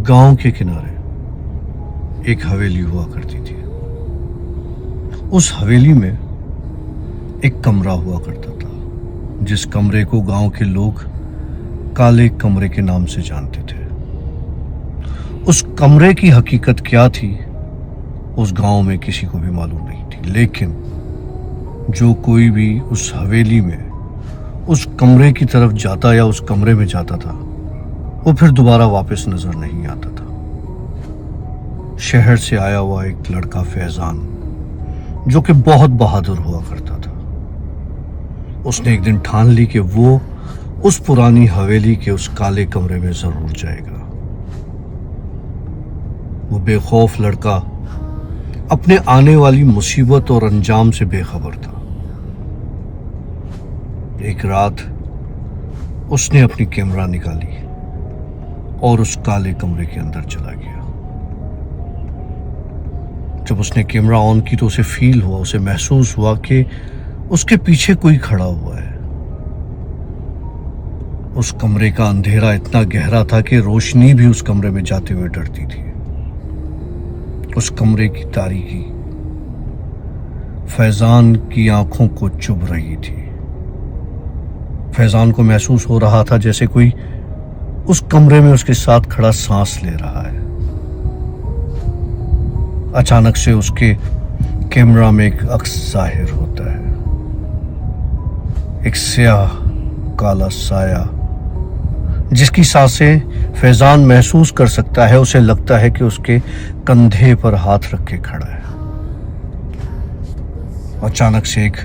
गांव के किनारे एक हवेली हुआ करती थी। उस हवेली में एक कमरा हुआ करता था, जिस कमरे को गांव के लोग काले कमरे के नाम से जानते थे। उस कमरे की हकीकत क्या थी उस गांव में किसी को भी मालूम नहीं थी, लेकिन जो कोई भी उस हवेली में उस कमरे की तरफ जाता या उस कमरे में जाता था, वो फिर दोबारा वापस नजर नहीं आता था। शहर से आया हुआ एक लड़का फैजान, जो कि बहुत बहादुर हुआ करता था, उसने एक दिन ठान ली कि वो उस पुरानी हवेली के उस काले कमरे में जरूर जाएगा। वो बेखौफ लड़का अपने आने वाली मुसीबत और अंजाम से बेखबर था। एक रात उसने अपनी कैमरा निकाली और उस काले कमरे के अंदर चला गया। जब उसने कैमरा ऑन की तो उसे फील हुआ, उसे महसूस हुआ कि उसके पीछे कोई खड़ा हुआ है। उस कमरे का अंधेरा इतना गहरा था कि रोशनी भी उस कमरे में जाते हुए डरती थी। उस कमरे की तारीकी फैजान की आंखों को चुभ रही थी। फैजान को महसूस हो रहा था जैसे कोई उस कमरे में उसके साथ खड़ा सांस ले रहा है। अचानक से उसके कैमरा में एक अक्स जाहिर होता है, एक स्याह काला साया, जिसकी सांसें फैजान महसूस कर सकता है। उसे लगता है कि उसके कंधे पर हाथ रख के खड़ा है। अचानक से एक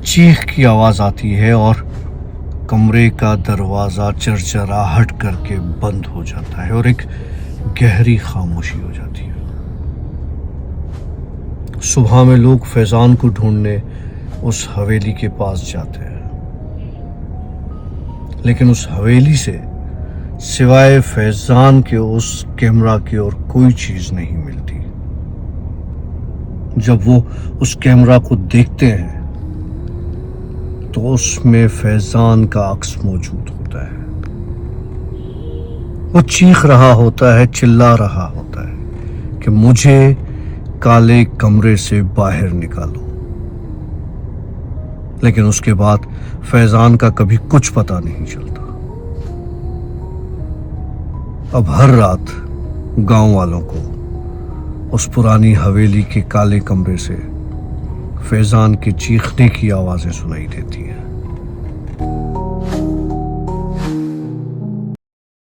चीख की आवाज आती है और कमरे का दरवाजा चरचराहट करके बंद हो जाता है और एक गहरी खामोशी हो जाती है। सुबह में लोग फैजान को ढूंढने उस हवेली के पास जाते हैं, लेकिन उस हवेली से सिवाय फैजान के उस कैमरा की और कोई चीज नहीं मिलती। जब वो उस कैमरा को देखते हैं तो उसमें फैजान का अक्स मौजूद होता है। वो चीख रहा होता है, चिल्ला रहा होता है कि मुझे काले कमरे से बाहर निकालो। लेकिन उसके बाद फैजान का कभी कुछ पता नहीं चलता। अब हर रात गांव वालों को उस पुरानी हवेली के काले कमरे से फैजान के चीखने की आवाजें सुनाई देती हैं।